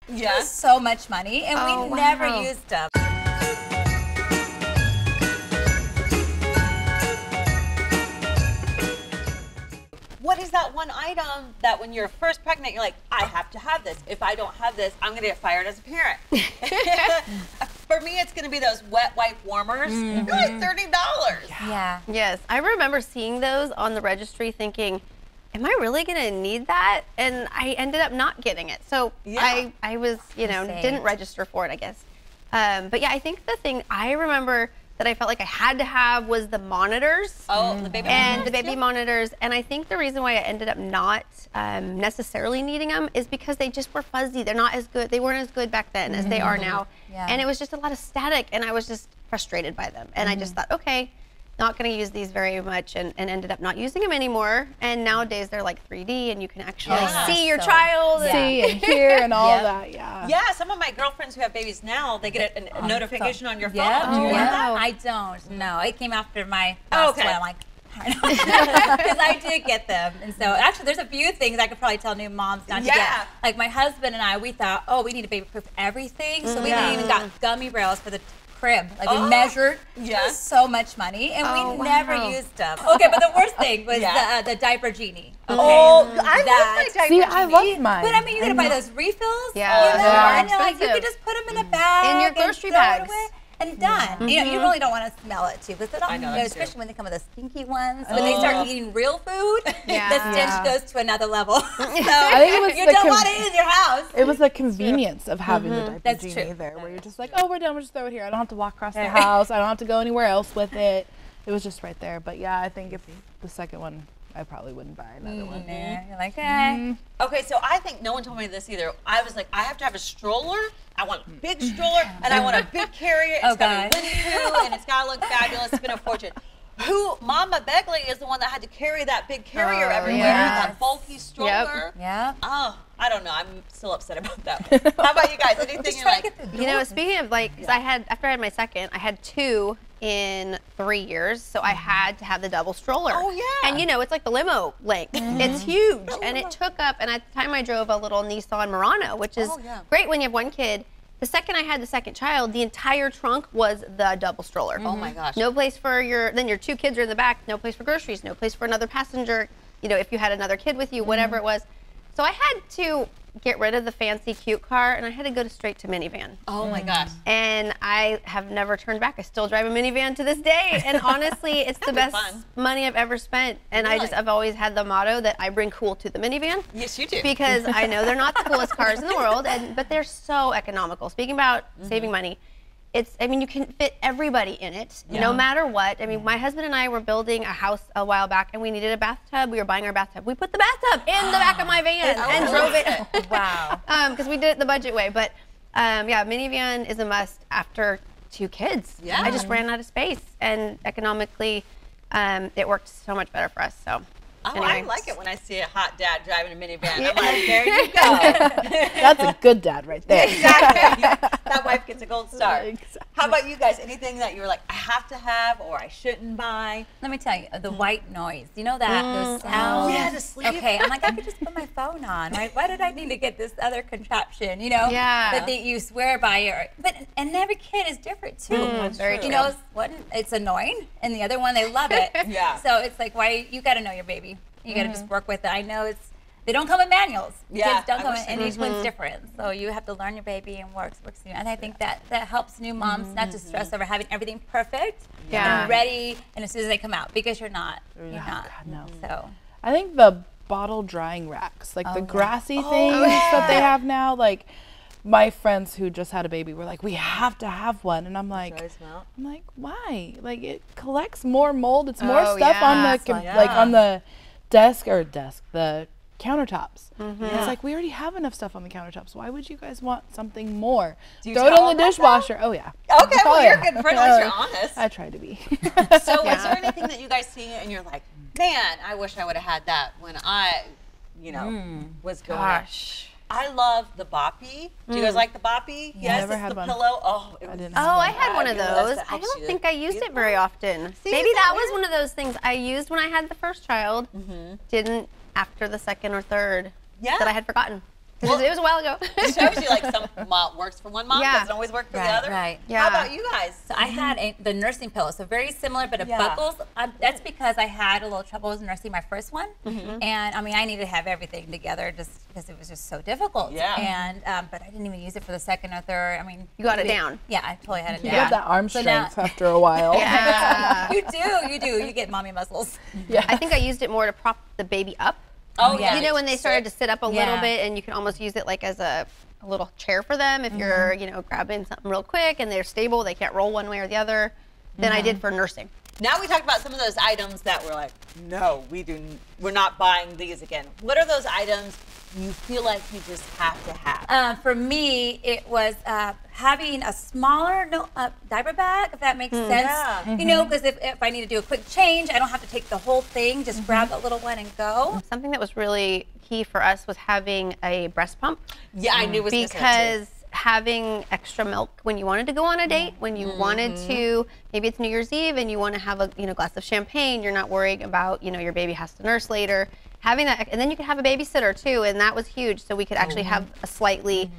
Yeah. So much money, and we never used them. What is that one item that when you're first pregnant, you're like, I have to have this. If I don't have this, I'm going to get fired as a parent. For me, it's going to be those wet wipe warmers. They're like $30. Yeah. Yes, I remember seeing those on the registry thinking, am I really going to need that? And I ended up not getting it. So I was, you know, didn't register for it, I guess. But yeah, I think the thing I remember that I felt like I had to have was the monitors. Oh, the baby monitors. And the baby monitors. And I think the reason why I ended up not necessarily needing them is because they just were fuzzy. They're not as good. They weren't as good back then as they are now. Yeah. And it was just a lot of static, and I was just frustrated by them. And I just thought, okay, not going to use these very much, and ended up not using them anymore. And nowadays they're like 3D, and you can actually see your child, see and hear and all that. Yeah, some of my girlfriends who have babies now, they get a notification on your phone. Yeah. Do you want that? I don't. No, it came after my last one. I'm like, because I did get them, and so actually, there's a few things I could probably tell new moms not to get. Like my husband and I, we thought, oh, we need to baby-proof everything, so we even got gummy rails for the crib. Like we measured so much money, and we never used them. Okay, but the worst thing was the Diaper Genie. Okay. Oh, I love my Diaper See, Genie. I love mine. But I mean, you gotta buy those refills. Yeah. You know? Yeah. And like you could just put them in a bag In your and grocery throw it bags. away. And done. You know, you really don't want to smell it too, because I know, especially when they come with the stinky ones. When they start eating real food, the stench goes to another level. So I think it was you don't want it in your house. It was the convenience of having the Diaper That's Genie true. there, where you're just like, oh, we're done, we'll just throw it here. I don't have to walk across the house. I don't have to go anywhere else with it. It was just right there. But yeah, I think if the second one, I probably wouldn't buy another one. You're like, okay. Okay, so I think no one told me this either. I was like, I have to have a stroller. I want a big stroller, and I want a big carrier. It's got to be windy, and it's got to look fabulous. It's been a fortune. Mama Begley is the one that had to carry that big carrier everywhere, that bulky stroller. Yeah. Oh, I don't know. I'm still upset about that. How about you guys? Anything you're like? You know, speaking of like, because after I had my second, I had 2 in 3 years, so I had to have the double stroller. Oh yeah. And you know, it's like the limo length. It's huge, and it took up. And at the time, I drove a little Nissan Murano, which is great when you have one kid. The second I had the second child, the entire trunk was the double stroller. Oh my gosh. No place for your 2 kids are in the back. No place for groceries. No place for another passenger. You know, if you had another kid with you, whatever it was. So I had to get rid of the fancy cute car, and I had to go straight to minivan. Oh my gosh. And I have never turned back. I still drive a minivan to this day, and honestly, it's the best money I've ever spent. And I've always had the motto that I bring cool to the minivan. Yes, you do. Because I know they're not the coolest cars in the world, but they're so economical. Speaking about saving money, I mean, you can fit everybody in it, no matter what. I mean, my husband and I were building a house a while back, and we needed a bathtub. We were buying our bathtub. We put the bathtub in the back of my van and drove it. Wow. Because we did it the budget way. But yeah, minivan is a must after 2 kids. Yeah. I just ran out of space, and economically, it worked so much better for us. So. Oh, anyway. I like it when I see a hot dad driving a minivan. I'm like, there you go. That's a good dad right there. Exactly. That wife gets a gold star. Exactly. How about you guys? Anything that you were like, I have to have or I shouldn't buy? Let me tell you, the white noise. You know that? Those sounds? Oh, yeah, the sleep. Okay, I'm like, I could just put my phone on, right? Why did I need to get this other contraption, you know? Yeah. That you swear by. And every kid is different, too. Very You true. know, it's annoying, and the other one, they love it. Yeah. So it's like, you got to know your baby. You got to just work with it. I know they don't come in manuals. Yeah, Kids don't I come wish in, they and each one's different. So you have to learn your baby and works. And I think that helps new moms not to stress over having everything perfect and ready, and as soon as they come out, because you're not. You're not. God, no. So I think the bottle drying racks, like the grassy things that they have now, like my friends who just had a baby were like, we have to have one, and I'm like, why? Like it collects more mold. It's more stuff on the like on the the countertops. It's like we already have enough stuff on the countertops. Why would you guys want something more? Throw it in the dishwasher. Oh yeah. Okay, well you're a good friend. At least you're honest. I try to be. So is there anything that you guys see and you're like, man, I wish I would have had that when I, was going. Gosh. I love the boppie. Do you guys like the boppie? Yes, never it's had the one. pillow. Oh, it was I had one of those. I don't think I used it very often. Maybe that was one of those things I used when I had the first child. Didn't after the second or third that I had forgotten. Well, it was a while ago. It shows you like some mom works for one mom, doesn't always work for the other. Right. Yeah. How about you guys? So I had the nursing pillow, so very similar, but it buckles. That's because I had a little trouble with nursing my first one, and I mean I needed to have everything together just because it was just so difficult. Yeah. And but I didn't even use it for the second or third. I mean, you got it down. Yeah, I totally had it down. You have that arm strength after a while. Yeah. You do. You get mommy muscles. Yeah. I think I used it more to prop the baby up. Oh yeah. You know when they started to sit up a little bit, and you can almost use it like as a little chair for them if you're, you know, grabbing something real quick and they're stable, they can't roll one way or the other. Than I did for nursing. Now we talked about some of those items that we're like, no, we're not buying these again. What are those items you feel like you just have to have? For me, it was having a smaller diaper bag, if that makes sense. Yeah. You know, because if I need to do a quick change, I don't have to take the whole thing, just grab the little one and go. Something that was really key for us was having a breast pump. Yeah, I knew it was because having extra milk when you wanted to go on a date, when you wanted to, maybe it's New Year's Eve and you want to have a glass of champagne, you're not worrying about, your baby has to nurse later. Having that, and then you could have a babysitter too, and that was huge. So we could actually have a slightly,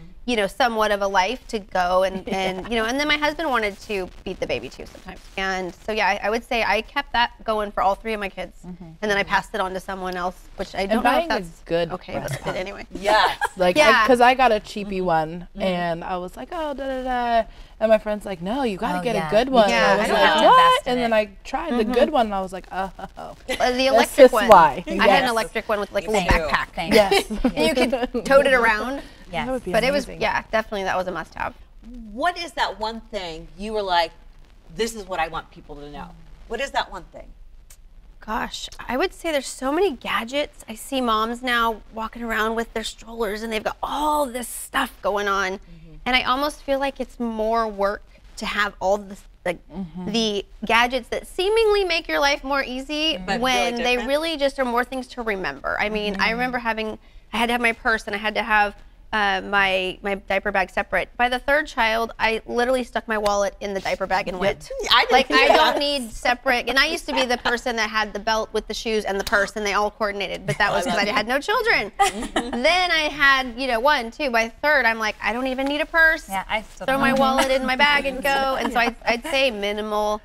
somewhat of a life to go, and and then my husband wanted to feed the baby too sometimes. And so yeah, I would say I kept that going for all 3 of my kids, and then I passed it on to someone else, which I don't know if that's good. Okay, but I did anyway. Yes, because I got a cheapy one, and I was like, oh, da da da. And my friend's like, no, you got to get a good one. Yeah, I was like, what? And then I tried the good one, and I was like, oh. The electric one. Why. I had an electric one with like a little backpack. Yes. And you could tote it around. Yes. That would be but amazing. it was, definitely that was a must-have. What is that one thing you were like, this is what I want people to know? What is that one thing? Gosh, I would say there's so many gadgets. I see moms now walking around with their strollers and they've got all this stuff going on. And I almost feel like it's more work to have all this, the gadgets that seemingly make your life more easy when they really just are more things to remember. I mean, I remember I had to have my purse and I had to have my diaper bag separate. By the 3rd child, I literally stuck my wallet in the diaper bag and went. I don't need separate. And I used to be the person that had the belt with the shoes and the purse, and they all coordinated. But that was because I had no children. Then I had 1, 2. By 3rd, I'm like, I don't even need a purse. Yeah, I still throw my wallet in my bag and go. And so I'd say minimal.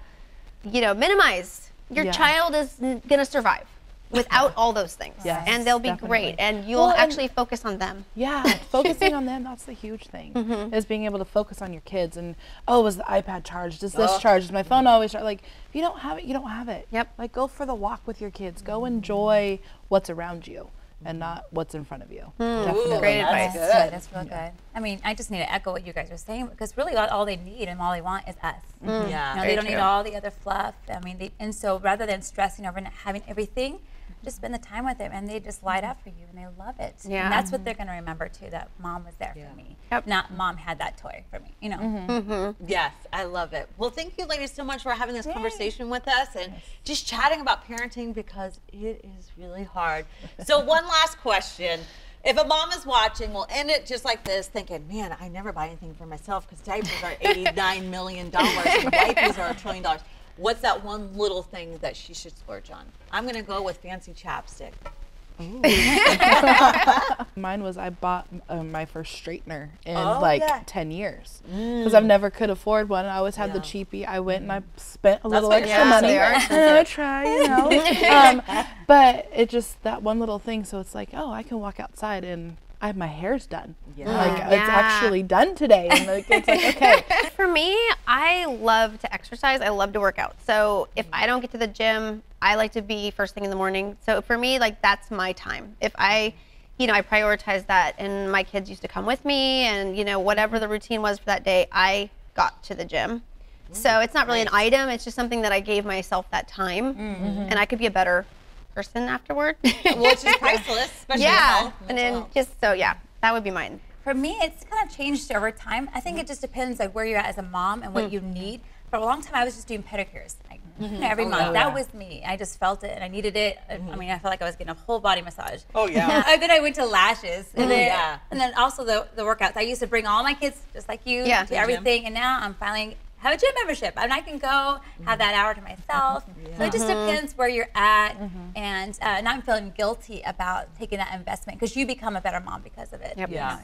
Minimize. Your child is gonna survive without all those things, and they'll be great, and you'll actually focus on them. Yeah, focusing on them, that's the huge thing, is being able to focus on your kids. And, was the iPad charged? Is this charged? Is my phone always charged? Like, if you don't have it, you don't have it. Yep. Like, go for the walk with your kids. Go enjoy what's around you and not what's in front of you. Definitely. Great advice. That's real good. I mean, I just need to echo what you guys are saying, because really all they need and all they want is us. Yeah. They don't need all the other fluff. I mean, and so rather than stressing over not having everything, just spend the time with them, and they just light up for you, and they love it. Yeah. And that's what they're going to remember too, that mom was there for me. Yep. Not mom had that toy for me, Yes, I love it. Well, thank you ladies so much for having this conversation with us and just chatting about parenting, because it is really hard. So one last question. If a mom is watching, we'll end it just like this, thinking, man, I never buy anything for myself because diapers are $89 million and diapers are $1 trillion. What's that one little thing that she should splurge on? I'm going to go with fancy chapstick. Mine was I bought my first straightener in 10 years because I've never could afford one. I always had the cheapie. I went and I spent a little extra money and I try, but it just that one little thing. So it's like, I can walk outside and my hair's done. It's actually done today. And it's like, okay. For me, I love to exercise. I love to work out. So if I don't get to the gym, I like to be first thing in the morning. So for me, that's my time. If I prioritize that, and my kids used to come with me, and whatever the routine was for that day, I got to the gym. So it's not really an item. It's just something that I gave myself that time, and I could be a better person afterward. Which is priceless, especially health. And then that would be mine. For me, it's kind of changed over time. I think it just depends where you're at as a mom and what you need. For a long time, I was just doing pedicures every month. That was me. I just felt it and I needed it. I mean, I felt like I was getting a whole body massage. Oh yeah. And then I went to lashes, and then also the workouts. I used to bring all my kids, just like you, to everything. And now I'm finally have a gym membership, and I can go have that hour to myself. So it just depends where you're at, and not feeling guilty about taking that investment, because you become a better mom because of it. Yep. You know?